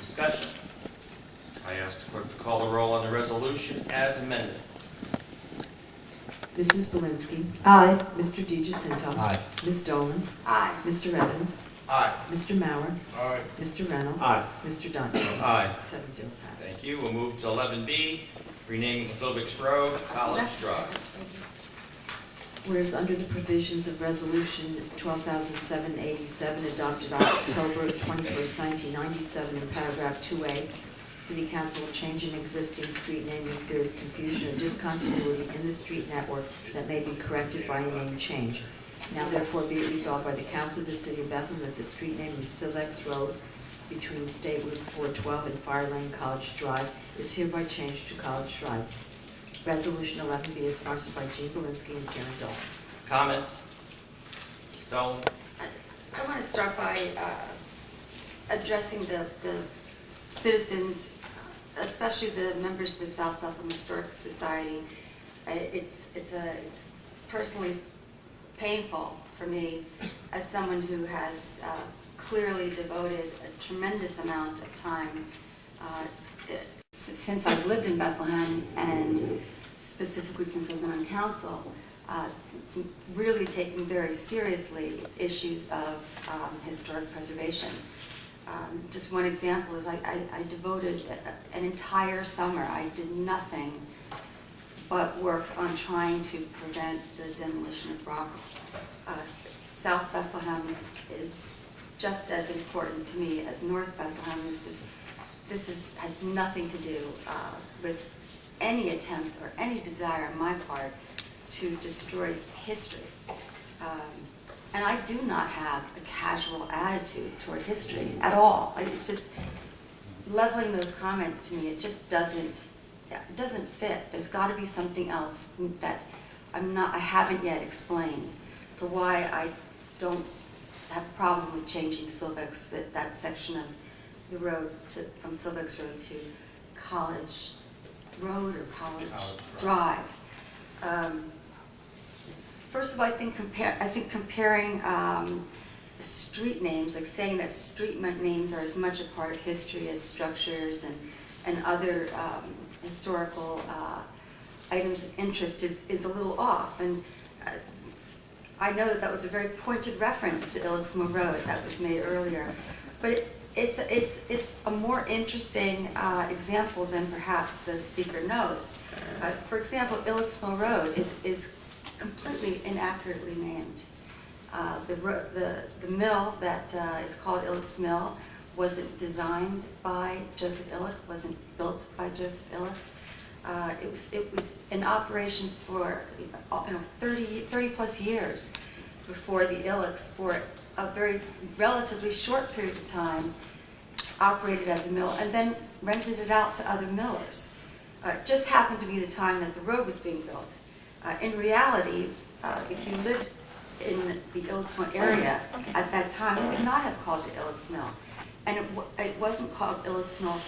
Discussion. I ask the clerk to call the roll on the resolution as amended. Mrs. Belinsky. Aye. Mr. DiGiacinto. Aye. Ms. Dolan. Aye. Mr. Evans. Aye. Mr. Mauer. Aye. Mr. Reynolds. Aye. Mr. Dodson. Aye. 7-0 pass. Thank you. We'll move to 11B, renaming Silvix Road College Drive. Whereas under the provisions of Resolution 12,787 adopted on October 21st, 1997 in paragraph 2A, City Council will change an existing street name if there is confusion or discontinuity in the street network that may be corrected by a name change. Now therefore be it resolved by the Council of the City of Bethlehem that the street name of Silvex Road between State Route 412 and Fire Lane College Drive is hereby changed to College Drive. Resolution 11B is sponsored by Jean Belinsky and Karen Dolan. Comments? Ms. Dolan? I want to start by addressing the citizens, especially the members of the South Bethlehem Historic Society. It's personally painful for me as someone who has clearly devoted a tremendous amount of time since I've lived in Bethlehem, and specifically since I've been on council, really taking very seriously issues of historic preservation. Just one example is I devoted an entire summer. I did nothing but work on trying to prevent the demolition of Rockville. South Bethlehem is just as important to me as North Bethlehem. This has nothing to do with any attempt or any desire on my part to destroy history. And I do not have a casual attitude toward history at all. It's just leveling those comments to me. It just doesn't fit. There's got to be something else that I haven't yet explained for why I don't have a problem with changing Silvex, that section of the road from Silvex Road to College Road or College Drive. First of all, I think comparing street names, like saying that street names are as much a part of history as structures and other historical items of interest is a little off. And I know that was a very pointed reference to Illicksmore Road that was made earlier, but it's a more interesting example than perhaps the speaker knows. For example, Illicksmore Road is completely inaccurately named. The mill that is called Illick's Mill wasn't designed by Joseph Illick, wasn't built by Joseph Illick. It was in operation for 30 plus years before the Illicks, for a very relatively short period of time, operated as a mill and then rented it out to other millers. It just happened to be the time that the road was being built. In reality, if you lived in the Illicksmore area at that time, you would not have called it Illick's Mill. And it wasn't called Illick's Mill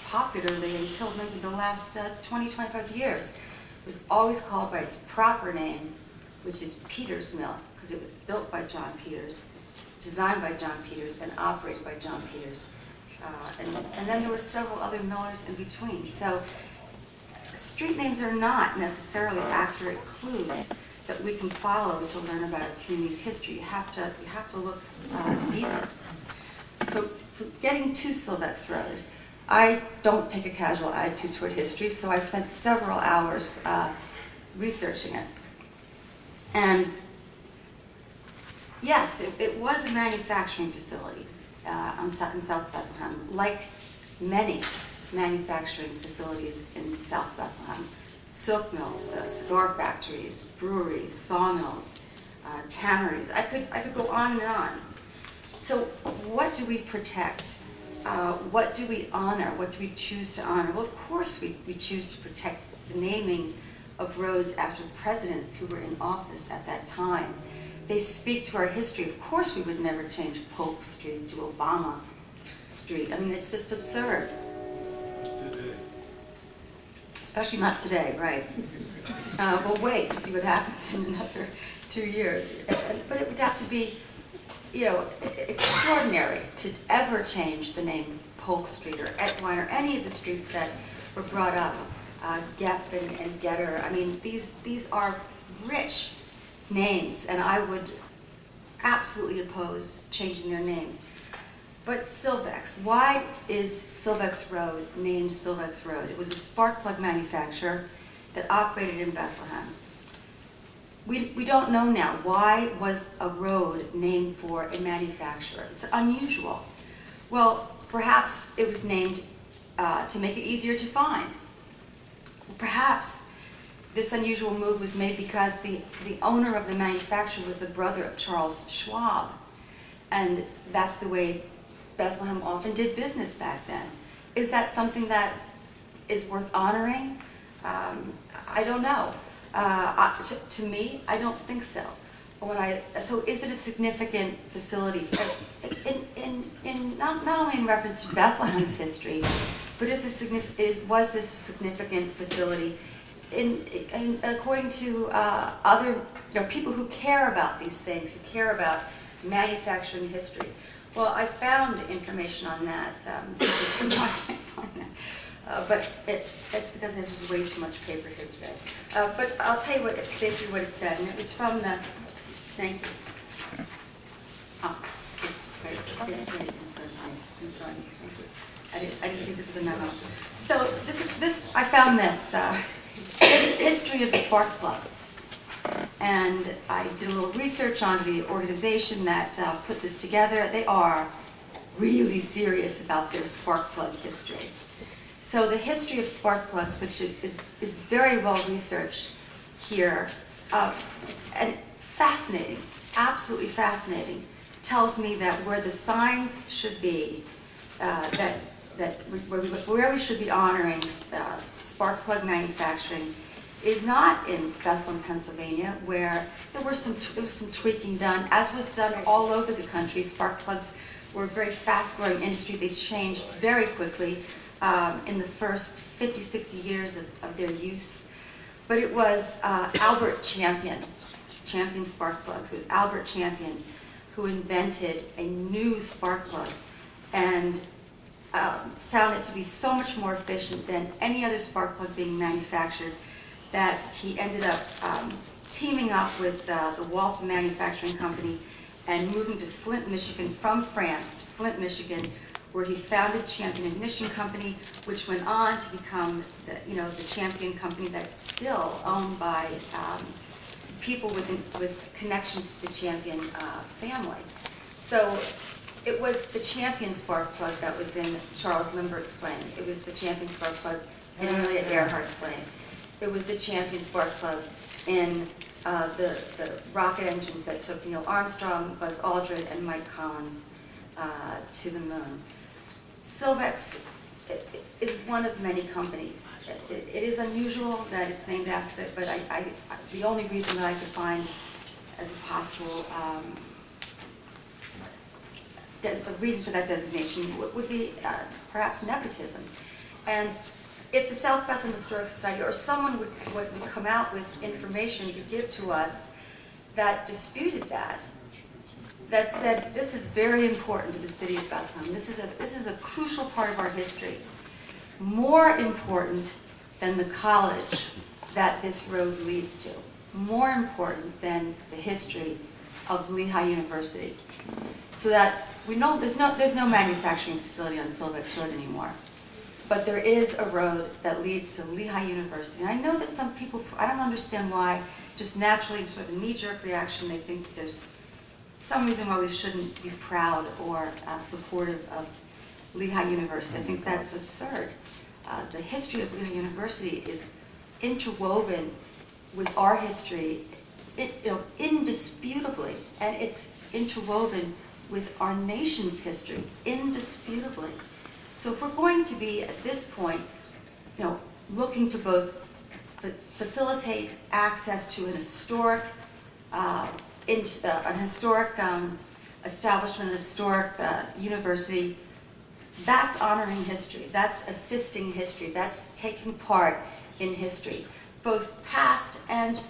popularly until maybe the last 20, 25 years. It was always called by its proper name, which is Peters Mill, because it was built by John Peters, designed by John Peters, and operated by John Peters. And then there were several other millers in between. So street names are not necessarily accurate clues that we can follow to learn about our community's history. You have to look deeper. So getting to Silvex Road, I don't take a casual attitude toward history, so I spent several hours researching it. And yes, it was a manufacturing facility in South Bethlehem, like many manufacturing facilities in South Bethlehem. Silk mills, cigar factories, breweries, sawmills, tanneries. I could go on and on. So what do we protect? What do we honor? What do we choose to honor? Well, of course we choose to protect the naming of roads after presidents who were in office at that time. They speak to our history. Of course we would never change Polk Street to Obama Street. I mean, it's just absurd. Especially not today, right? We'll wait and see what happens in another 2 years. But it would have to be, extraordinary to ever change the name Polk Street or Etwine or any of the streets that were brought up, Gepp and Getter. I mean, these are rich names, and I would absolutely oppose changing their names. But Silvex, why is Silvex Road named Silvex Road? It was a spark plug manufacturer that operated in Bethlehem. We don't know now, why was a road named for a manufacturer? It's unusual. Well, perhaps it was named to make it easier to find. Perhaps this unusual move was made because the owner of the manufacturer was the brother of Charles Schwab. And that's the way Bethlehem often did business back then. Is that something that is worth honoring? I don't know. To me, I don't think so. So is it a significant facility? Not only in reference to Bethlehem's history, but was this a significant facility? According to other people who care about these things, who care about manufacturing history. Well, I found information on that. I can't find that. But it's because I have just way too much paper here today. But I'll tell you basically what it said, and it was from the. Thank you. Oh, it's right in front of me. I'm sorry. Thank you. I didn't see this as a memo. So this. I found this history of spark plugs, and I did a little research on the organization that put this together. They are really serious about their spark plug history. So the history of spark plugs, which is very well researched here, and fascinating, absolutely fascinating, tells me that where the signs should be, where we should be honoring spark plug manufacturing is not in Bethlehem, Pennsylvania, where there was some tweaking done, as was done all over the country. Spark plugs were a very fast-growing industry. They changed very quickly in the first 50, 60 years of their use. But it was Albert Champion spark plugs. It was Albert Champion who invented a new spark plug and found it to be so much more efficient than any other spark plug being manufactured that he ended up teaming up with the Waltham Manufacturing Company and moving to Flint, Michigan from France to Flint, Michigan, where he founded Champion Ignition Company, which went on to become the Champion Company that's still owned by people with connections to the Champion family. So it was the Champion spark plug that was in Charles Lindbergh's plane. It was the Champion spark plug in Amelia Earhart's plane. It was the Champion spark plug in the rocket engines that took Neil Armstrong, Buzz Aldrin, and Mike Collins to the moon. Silvex is one of many companies. It is unusual that it's named after it, but the only reason that I could find as a possible a reason for that designation would be perhaps nepotism. And if the South Bethlehem Historic Society or someone would come out with information to give to us that disputed that said this is very important to the city of Bethlehem. This is a crucial part of our history, more important than the college that this road leads to, more important than the history of Lehigh University. So that we know there's no manufacturing facility on Silvex Road anymore, but there is a road that leads to Lehigh University. And I know that some people, I don't understand why, just naturally sort of a knee-jerk reaction, they think that there's some reason why we shouldn't be proud or supportive of Lehigh University. I think that's absurd. The history of Lehigh University is interwoven with our history, indisputably, and it's interwoven with our nation's history, indisputably. So if we're going to be at this point, looking to both facilitate access to an historic establishment, an historic university, that's honoring history, that's assisting history, that's taking part in history, both past and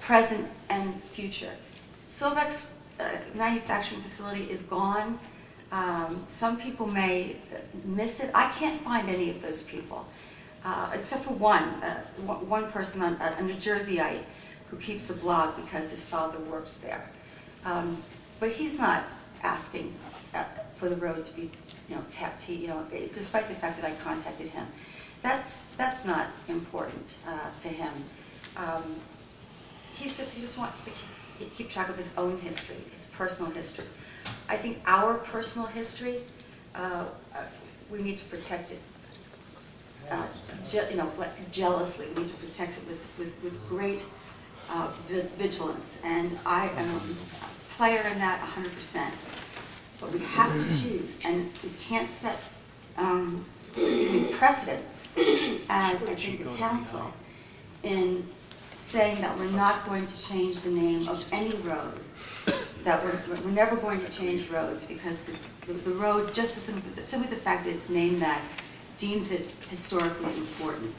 present and future. Silvex manufacturing facility is gone. Some people may miss it. I can't find any of those people, except for one person, a New Jerseyite, who keeps a blog because his father works there. But he's not asking for the road to be, kept. Despite the fact that I contacted him, that's not important to him. He just wants to keep track of his own history, his personal history. I think our personal history, we need to protect it. Jealously, we need to protect it with great vigilance. And I am a player in that 100%. But we have to choose, and we can't set precedents as I think the council in saying that we're not going to change the name of any road, that we're never going to change roads because the road, just simply the fact that it's named that, deems it historically important.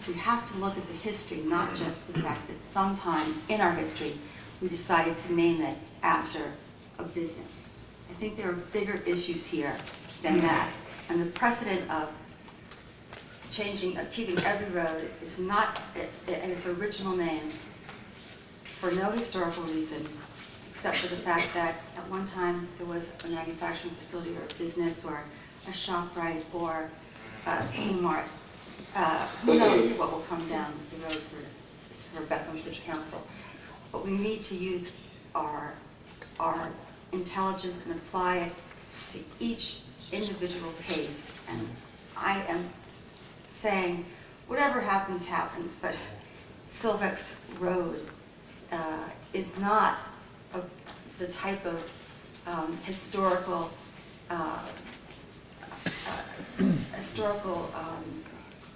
We have to look at the history, not just the fact that sometime in our history we decided to name it after a business. I think there are bigger issues here than that. And the precedent of keeping every road is not in its original name for no historical reason, except for the fact that at one time there was a manufacturing facility or a business or a ShopRite or a Kmart. Who knows what will come down the road for Bethlehem City Council. But we need to use our intelligence and apply it to each individual case. And I am saying, whatever happens, happens, but Silvex Road is not the type of historical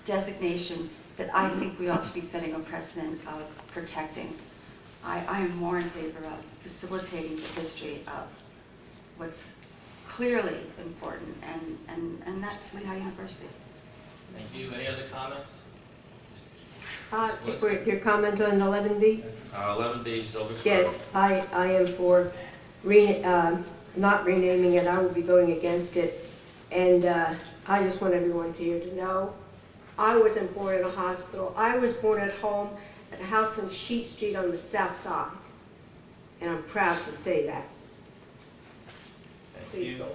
designation that I think we ought to be setting a precedent of protecting. I am more in favor of facilitating the history of what's clearly important, and that's Lehigh University. Thank you. Any other comments? Your comment on 11B? 11B, Silver Grove. Yes, I am for not renaming it. I will be voting against it. And I just want everyone here to know, I wasn't born in a hospital. I was born at home at a house on Sheet Street on the south side. And I'm proud to say that. Thank Please you. go on.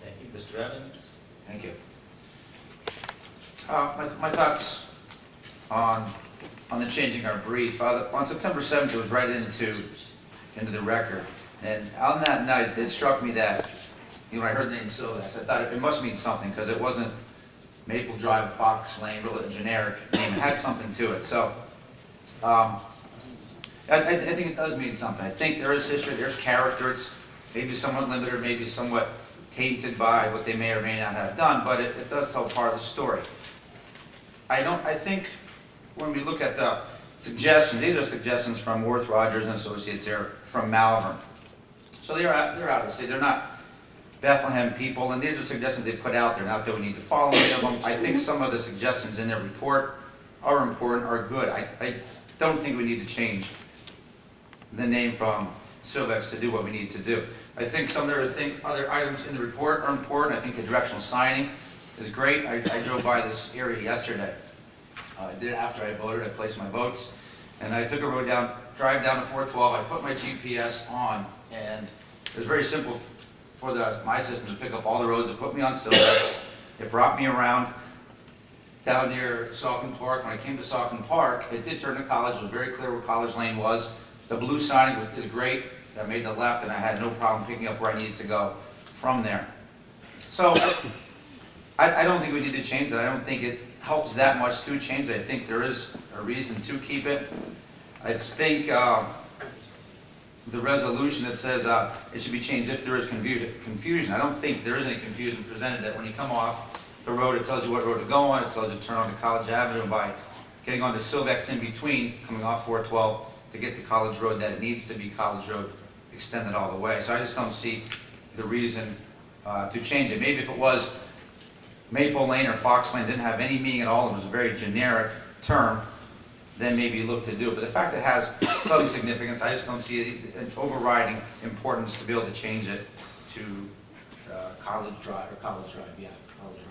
Thank you. Mr. Evans? Thank you. My thoughts on the changing our brief. On September 7th, it was right into the record. And on that night, it struck me that, when I heard the name Silvex, I thought it must mean something because it wasn't Maple Drive, Fox Lane, really generic name. It had something to it. So I think it does mean something. I think there is history, there's character. It's maybe somewhat limited, or maybe somewhat tainted by what they may or may not have done, but it does tell part of the story. I think when we look at the suggestions, these are suggestions from Worth Rogers and Associates here from Malvern. So they're out of state. They're not Bethlehem people, and these are suggestions they put out there. Not that we need to follow any of them. I think some of the suggestions in their report are important, are good. I don't think we need to change the name from Silvex to do what we need to do. I think some other items in the report are important. I think the directional signing is great. I drove by this area yesterday. I did it after I voted. I placed my votes. And I took a drive down to 412. I put my GPS on, and it was very simple for my system to pick up all the roads that put me on Silvex. It brought me around down near Saucon Park. When I came to Saucon Park, it did turn to College. It was very clear where College Lane was. The blue sign is great. I made the left, and I had no problem picking up where I needed to go from there. So I don't think we need to change it. I don't think it helps that much to change it. I think there is a reason to keep it. I think the resolution that says it should be changed if there is confusion. I don't think there is any confusion presented, that when you come off the road, it tells you what road to go on. It tells you to turn onto College Avenue, and by getting onto Silvex in between, coming off 412 to get to College Road, that it needs to be College Road extended all the way. So I just don't see the reason to change it. Maybe if it was Maple Lane or Fox Lane, didn't have any meaning at all, it was a very generic term, then maybe look to do it. But the fact that it has some significance, I just don't see an overriding importance to be able to change it to College Drive, yeah, College Drive.